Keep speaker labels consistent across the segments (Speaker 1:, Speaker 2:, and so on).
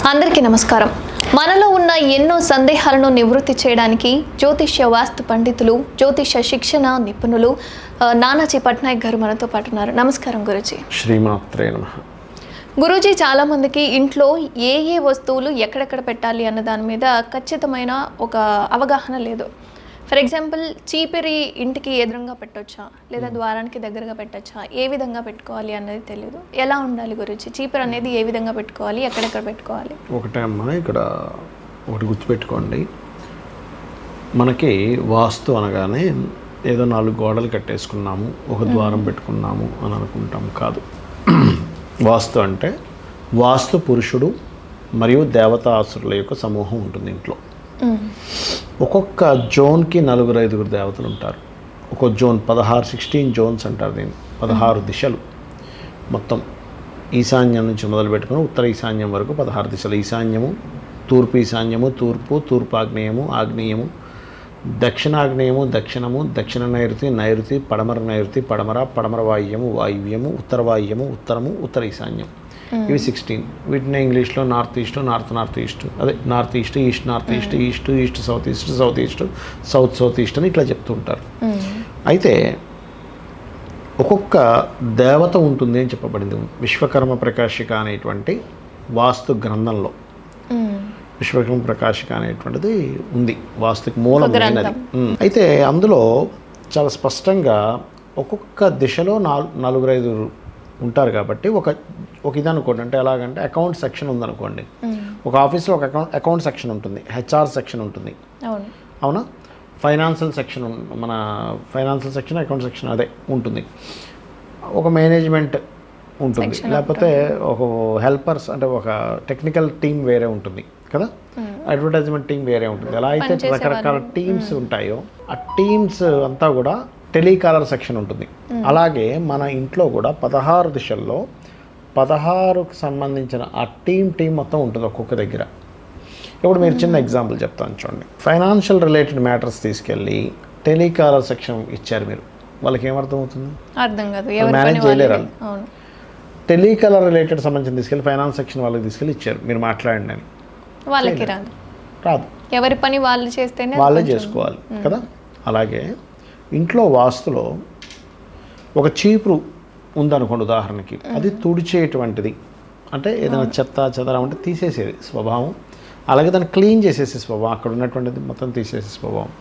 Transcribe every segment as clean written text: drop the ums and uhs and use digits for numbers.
Speaker 1: అందరికీ నమస్కారం. మనలో ఉన్న ఎన్నో సందేహాలను నివృత్తి చేయడానికి జ్యోతిష్య వాస్తు పండితులు, జ్యోతిష్య శిక్షణ నిపుణులు నానాజీ పట్నాయక్ గారు మనతో పాటు ఉన్నారు. నమస్కారం గురూజీ.
Speaker 2: శ్రీమాత్రే నమః.
Speaker 1: గురూజీ, చాలామందికి ఇంట్లో ఏ ఏ వస్తువులు ఎక్కడెక్కడ పెట్టాలి అన్న దాని మీద ఖచ్చితమైన ఒక అవగాహన లేదు. ఫర్ ఎగ్జాంపుల్, చీపిరి ఇంటికి ఎదురుగా పెట్టొచ్చా లేదా ద్వారానికి దగ్గరగా పెట్టొచ్చా, ఏ విధంగా పెట్టుకోవాలి అన్నది తెలియదు. ఎలా ఉండాలి గురించి? చీపిరి అనేది ఏ విధంగా పెట్టుకోవాలి, ఎక్కడెక్కడ పెట్టుకోవాలి?
Speaker 2: ఒకటే అమ్మా, ఇక్కడ ఒకటి గుర్తుపెట్టుకోండి. మనకి వాస్తు అనగానే ఏదో 4 గోడలు కట్టేసుకున్నాము, ఒక ద్వారం పెట్టుకున్నాము అని అనుకుంటాం. కాదు. వాస్తు అంటే వాస్తు పురుషుడు మరియు దేవతాసురుల యొక్క సమూహం ఉంటుంది ఇంట్లో. ఒక్కొక్క జోన్కి 4-5 దేవతలు ఉంటారు. ఒక్కొక్క జోన్ 16 జోన్స్ అంటారు దీన్ని. 16 దిశలు మొత్తం. ఈశాన్యం నుంచి మొదలు పెట్టుకుని ఉత్తర ఈశాన్యం వరకు 16 దిశలు. ఈశాన్యము, తూర్పు ఈశాన్యము, తూర్పు ఆగ్నేయము, ఆగ్నేయము, దక్షిణాగ్నేయము, దక్షిణము, దక్షిణ నైరుతి, పడమర నైరుతి, పడమర వాయువ్యము, ఉత్తర వాయువ్యము, ఉత్తరము, ఉత్తర ఈశాన్యం. ఇవి 16. వీటిని ఇంగ్లీష్లో నార్త్ ఈస్ట్, అదే north east, east south east అని ఇట్లా చెప్తుంటారు. అయితే ఒక్కొక్క దేవత ఉంటుంది అని చెప్పబడింది విశ్వకర్మ ప్రకాశిక అనేటువంటి వాస్తు గ్రంథంలో. విశ్వకర్మ ప్రకాశిక అనేటువంటిది ఉంది, వాస్తుకి మూలం అయినది. అయితే అందులో చాలా స్పష్టంగా ఒక్కొక్క దిశలో 4-5 ఉంటారు. కాబట్టి ఒక ఇది అనుకోండి. అంటే ఎలాగంటే అకౌంట్ సెక్షన్ ఉందనుకోండి. ఒక ఆఫీస్లో ఒక అకౌంట్ సెక్షన్ ఉంటుంది, హెచ్ఆర్ సెక్షన్ ఉంటుంది, అవునా? ఫైనాన్షియల్ సెక్షన్, మన ఫైనాన్షియల్ సెక్షన్, అకౌంట్ సెక్షన్ అదే ఉంటుంది. ఒక మేనేజ్మెంట్ ఉంటుంది, లేకపోతే ఒక హెల్పర్స్ అంటే ఒక టెక్నికల్ టీం వేరే ఉంటుంది కదా, అడ్వర్టైజ్మెంట్ టీం వేరే ఉంటుంది. ఎలా అయితే రకరకాల టీమ్స్ ఉంటాయో ఆ టీమ్స్ అంతా కూడా టెలికాలర్ సెక్షన్ ఉంటుంది. అలాగే మన ఇంట్లో కూడా 16 దిశల్లో 16కు సంబంధించిన ఆ టీం మొత్తం ఉంటుంది ఒక్కొక్క దగ్గర. ఇప్పుడు మీరు చిన్న ఎగ్జాంపుల్ చెప్తాను చూడండి. ఫైనాన్షియల్ రిలేటెడ్ మ్యాటర్స్ తీసుకెళ్ళి టెలికాలర్ సెక్షన్ ఇచ్చారు మీరు, వాళ్ళకి ఏమర్థం అవుతుంది?
Speaker 1: అర్థం కాదు,
Speaker 2: మేనేజ్ చేయలేరు వాళ్ళు. టెలికాలర్ రిలేటెడ్ సంబంధించిన తీసుకెళ్ళి ఫైనాన్స్ సెక్షన్ వాళ్ళకి తీసుకెళ్ళి ఇచ్చారు, మీరు మాట్లాడండి అని.
Speaker 1: వాళ్ళకి రాదు. ఎవరి పని వాళ్ళు చేస్తేనే
Speaker 2: వాళ్ళే చేసుకోవాలి కదా. అలాగే ఇంట్లో వాస్తులో ఒక చీపురు ఉందనుకోండి ఉదాహరణకి, అది తుడిచేటువంటిది. అంటే ఏదైనా చెదరం అంటే తీసేసేది స్వభావం, అలాగే దాన్ని క్లీన్ చేసేసే స్వభావం, అక్కడ ఉన్నటువంటిది మొత్తం తీసేసే స్వభావం.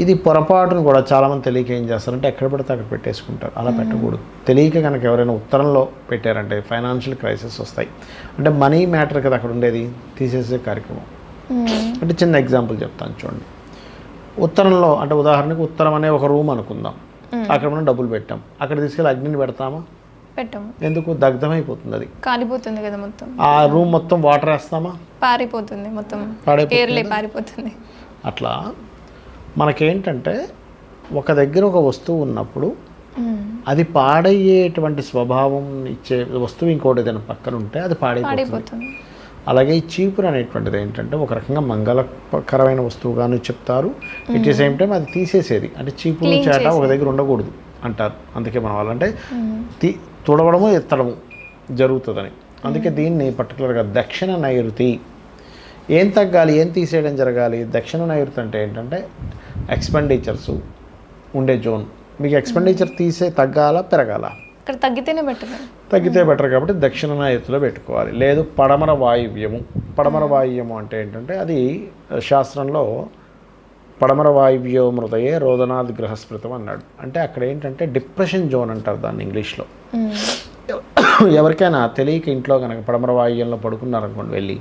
Speaker 2: ఇది పొరపాటును కూడా చాలామంది తెలియక ఏం చేస్తారంటే ఎక్కడ పడితే అక్కడ పెట్టేసుకుంటారు. అలా పెట్టకూడదు. తెలియక కనుక ఎవరైనా ఉత్తరంలో పెట్టారంటే ఫైనాన్షియల్ క్రైసిస్ వస్తాయి. అంటే మనీ మ్యాటర్ కదా అక్కడ ఉండేది, తీసేసే కార్యక్రమం. అంటే చిన్న ఎగ్జాంపుల్ చెప్తాను చూడండి. ఉత్తరంలో అంటే ఉదాహరణకు ఉత్తరం అనే ఒక రూమ్ అనుకుందాం, అక్కడ మనం డబ్బులు పెట్టాం, అక్కడ తీసుకెళ్ళి అగ్నిని పెడతామా? పెట్టాము. ఎందుకు? దగ్ధమైపోతుంది, అది కాలిపోతుంది కదా మొత్తం. ఆ రూమ్ మొత్తం వాటర్ వేస్తామా? పారిపోతుంది, మొత్తం పారిపోతుంది. అట్లా మనకేంటంటే ఒక దగ్గర ఒక వస్తువు ఉన్నప్పుడు అది పాడయ్యేటువంటి స్వభావం ఇచ్చే వస్తువు ఇంకోటి ఏదైనా పక్కన ఉంటే అది పాడైపోతుంది. అలాగే ఈ చీపురు అనేటువంటిది ఏంటంటే ఒక రకంగా మంగళకరమైన వస్తువుగాను చెప్తారు. ఎట్ ది సేమ్ టైం అది తీసేసేది. అంటే చీపురు చేట ఒక దగ్గర ఉండకూడదు అంటారు. అందుకే మన వాళ్ళంటే తుడవడము ఎత్తడము జరుగుతుందని. అందుకే దీన్ని పర్టికులర్గా దక్షిణ నైరుతి. ఏం తగ్గాలి, ఏం తీసేయడం జరగాలి? దక్షిణ నైరుతి అంటే ఏంటంటే ఎక్స్పెండిచర్స్ ఉండే జోన్. మీకు ఎక్స్పెండిచర్ తగ్గాలా పెరగాల? తగ్గితే బెటర్ కాబట్టి దక్షిణ నైరుతిలో పెట్టుకోవాలి. లేదు పడమర వాయువ్యము అంటే ఏంటంటే అది శాస్త్రంలో పడమర వాయువ్యో మృతయే రోదనాద్ గ్రహస్మృతం అన్నాడు. అంటే అక్కడ ఏంటంటే డిప్రెషన్ జోన్ అంటారు దాన్ని ఇంగ్లీష్లో. ఎవరికైనా తెలియక ఇంట్లో కనుక పడమర వాయువ్యంలో పడుకున్నారనుకోండి, వెళ్ళి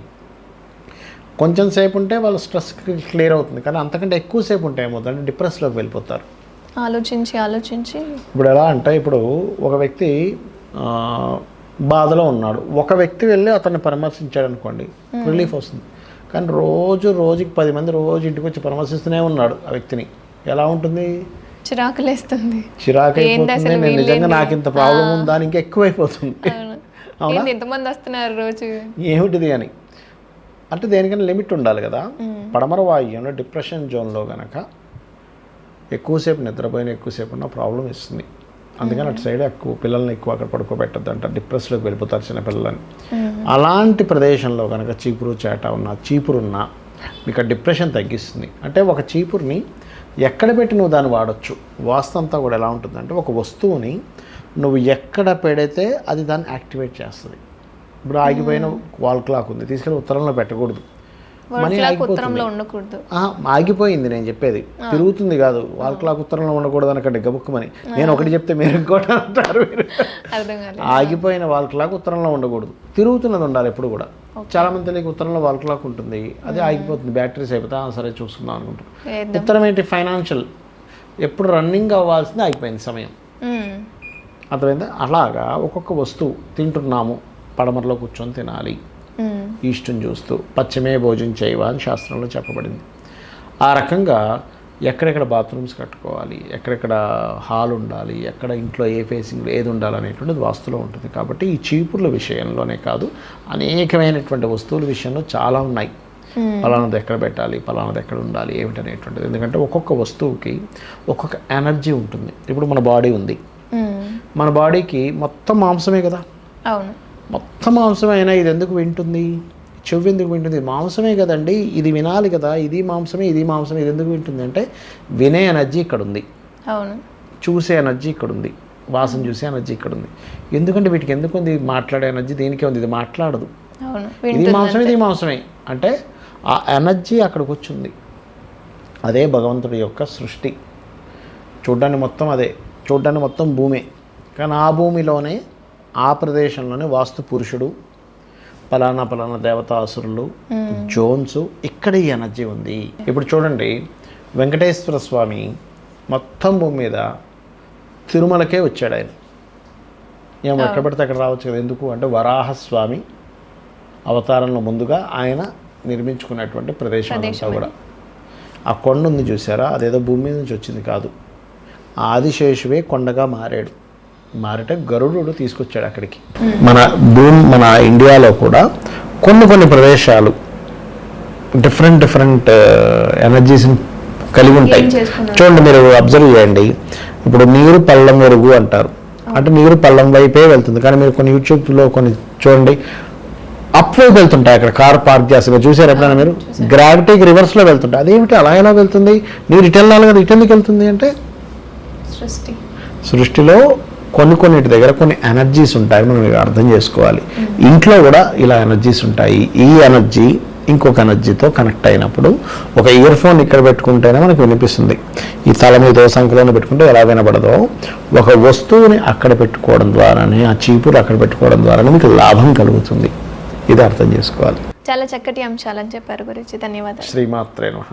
Speaker 2: కొంచెం సేపు ఉంటే వాళ్ళ స్ట్రెస్ క్లియర్ అవుతుంది. కానీ అంతకంటే ఎక్కువసేపు ఉంటే ఏమవుతుందంటే డిప్రెస్లోకి వెళ్ళిపోతారు. ఆలోచించి ఇప్పుడు ఎలా అంటే, ఇప్పుడు ఒక వ్యక్తి బాధలో ఉన్నాడు, ఒక వ్యక్తి వెళ్ళి అతన్ని పరామర్శించాడు అనుకోండి, రిలీఫ్ వస్తుంది. కానీ రోజుకి 10 మంది రోజు ఇంటికి వచ్చి పరామర్శిస్తూనే ఉన్నాడు ఆ వ్యక్తిని, ఎలా ఉంటుంది? చిరాకు అయిపోతుంది. నేను నిజంగా నాకు ఇంత ప్రాబ్లం ఉందా అని ఇంకా ఎక్కువైపోతుంది. అవునా? ఎంతమంది వస్తున్నారు రోజు, ఏమిటిది అని. అంటే దేనికైనా లిమిట్ ఉండాలి కదా. పడమర వాయువ్యంలో డిప్రెషన్ జోన్లో కనుక ఎక్కువసేపు నిద్రపోయిన ఎక్కువసేపు ఉన్న ప్రాబ్లం ఇస్తుంది. అందుకని అటు సైడ్ ఎక్కువ పిల్లల్ని ఎక్కువ అక్కడ పడుకోబెట్టద్దు అంటారు, డిప్రెస్లోకి వెళ్ళిపోతారు చిన్నపిల్లలని. అలాంటి ప్రదేశంలో కనుక చీపురు చేట ఉన్న చీపురున్నా మీకు ఆ డిప్రెషన్ తగ్గిస్తుంది. అంటే ఒక చీపురుని ఎక్కడ పెట్టి నువ్వు దాన్ని వాడచ్చు. వాస్తు అంతా కూడా ఎలా ఉంటుందంటే ఒక వస్తువుని నువ్వు ఎక్కడ పెడితే అది దాన్ని యాక్టివేట్ చేస్తుంది. ఇప్పుడు ఆగిపోయిన వాల్ క్లాక్ ఉంది, తీసుకెళ్ళి ఉత్తరంలో పెట్టకూడదు, మనీ
Speaker 1: ఉత్తరంలో ఉండకూడదు.
Speaker 2: ఆగిపోయింది నేను చెప్పేది, తిరుగుతుంది కాదు. వాల్ క్లాక్ ఉత్తరంలో ఉండకూడదు అనకండి గబుక్కుమని. నేను ఒకటి చెప్తే మీరు ఇంకోటి అంటారు. మీరు ఆగిపోయిన వాల్ క్లాక్ ఉత్తరంలో ఉండకూడదు, తిరుగుతున్నది ఉండాలి ఎప్పుడు కూడా. చాలా మంది తెలియక ఉత్తరంలో వాల్ క్లాక్ ఉంటుంది, అది ఆగిపోతుంది, బ్యాటరీస్ అయిపోతా సరే చూసుకుందాం అనుకుంటారు. ఉత్తరం ఏంటి, ఫైనాన్షియల్, ఎప్పుడు రన్నింగ్ అవ్వాల్సింది ఆగిపోయింది సమయం. అర్థమైందా? అలాగా ఒక్కొక్క వస్తువు తింటున్నాము, పడమరలో కూర్చొని తినాలి, ఈస్టుని చూస్తూ, పశ్చిమే భోజనం చేయవా అని శాస్త్రంలో చెప్పబడింది. ఆ రకంగా ఎక్కడెక్కడ బాత్రూమ్స్ కట్టుకోవాలి, ఎక్కడెక్కడ హాల్ ఉండాలి, ఎక్కడ ఇంట్లో ఏ ఫేసింగ్ ఏది ఉండాలనేటువంటిది వాస్తులో ఉంటుంది. కాబట్టి ఈ చీపుర్ల విషయంలోనే కాదు, అనేకమైనటువంటి వస్తువుల విషయంలో చాలా ఉన్నాయి. పలానాది ఎక్కడ పెట్టాలి, పలానాది ఎక్కడ ఉండాలి ఏమిటనేటువంటిది. ఎందుకంటే ఒక్కొక్క వస్తువుకి ఒక్కొక్క ఎనర్జీ ఉంటుంది. ఇప్పుడు మన బాడీ ఉంది, మన బాడీకి మొత్తం మాంసమే కదా.
Speaker 1: అవును,
Speaker 2: మొత్తం మాంసమే అయినా ఇది ఎందుకు వింటుంది, చెవి ఎందుకు వింటుంది, మాంసమే కదండి, ఇది వినాలి కదా, ఇది మాంసమే ఇది మాంసమే, ఇది ఎందుకు వింటుంది అంటే వినే ఎనర్జీ ఇక్కడ ఉంది,
Speaker 1: అవును,
Speaker 2: చూసే ఎనర్జీ ఇక్కడ ఉంది, వాసన చూసే ఎనర్జీ ఇక్కడ ఉంది. ఎందుకంటే వీటికి ఎందుకు ఉంది మాట్లాడే ఎనర్జీ, దీనికే ఉంది, ఇది మాట్లాడదు. ఇది మాంసమే ఇది మాంసమే అంటే ఆ ఎనర్జీ అక్కడికి వచ్చింది. అదే భగవంతుడి యొక్క సృష్టి. చూడ్డానికి మొత్తం అదే, చూడ్డానికి మొత్తం భూమే, కానీ ఆ భూమిలోనే ఆ ప్రదేశంలోనే వాస్తు పురుషుడు, పలానా పలానా దేవతాసురులు, జోన్స్, ఇక్కడ ఈ ఎనర్జీ ఉంది. ఇప్పుడు చూడండి, వెంకటేశ్వర స్వామి మొత్తం భూమి మీద తిరుమలకే వచ్చాడు. ఆయన ఏమో ఎక్కడ పడితే అక్కడ రావచ్చు కదా. ఎందుకు అంటే వరాహస్వామి అవతారంలో ముందుగా ఆయన నిర్మించుకున్నటువంటి ప్రదేశం అంతా కూడా. ఆ కొండ ఉంది చూసారా, అదేదో భూమి మీద నుంచి వచ్చింది కాదు. ఆదిశేషువే కొండగా మారట గరుడు తీసుకొచ్చాడు అక్కడికి. మన ఇండియాలో కూడా కొన్ని ప్రదేశాలు డిఫరెంట్ ఎనర్జీస్ని కలిగి ఉంటాయి. చూడండి, మీరు అబ్జర్వ్ చేయండి. ఇప్పుడు నీరు పళ్ళం వరకు అంటారు, అంటే నీరు పళ్ళం వైపే వెళ్తుంది. కానీ మీరు కొన్ని యూట్యూబ్లో కొన్ని చూడండి, అప్ వైపు వెళ్తుంటాయి. అక్కడ కార్ పార్క్ చేస్తారు, చూసారు ఎప్పుడైనా మీరు? గ్రావిటీకి రివర్స్లో వెళ్తుంటాయి. అదేమిటి అలా ఎలా వెళ్తుంది, నీరు ఇటు వెళ్ళాలి కదా, ఇటు ఎందుకు వెళ్తుంది అంటే సృష్టిలో కొన్నిటి దగ్గర కొన్ని ఎనర్జీస్ ఉంటాయి, మనం అర్థం చేసుకోవాలి. ఇంట్లో కూడా ఇలా ఎనర్జీస్ ఉంటాయి. ఈ ఎనర్జీ ఇంకొక ఎనర్జీతో కనెక్ట్ అయినప్పుడు ఒక ఇయర్ ఫోన్ ఇక్కడ పెట్టుకుంటేనే మనకు వినిపిస్తుంది. ఈ తల మీద సంఖ్యలో పెట్టుకుంటే ఎలా వినబడదో, ఒక వస్తువుని అక్కడ పెట్టుకోవడం ద్వారానే, ఆ చీపురు అక్కడ పెట్టుకోవడం ద్వారానే మీకు లాభం కలుగుతుంది. ఇది అర్థం చేసుకోవాలి.
Speaker 1: చాలా చక్కటి అంశాలని చెప్పారు గురించి. ధన్యవాదాలు.
Speaker 2: శ్రీమాత్రే నమః.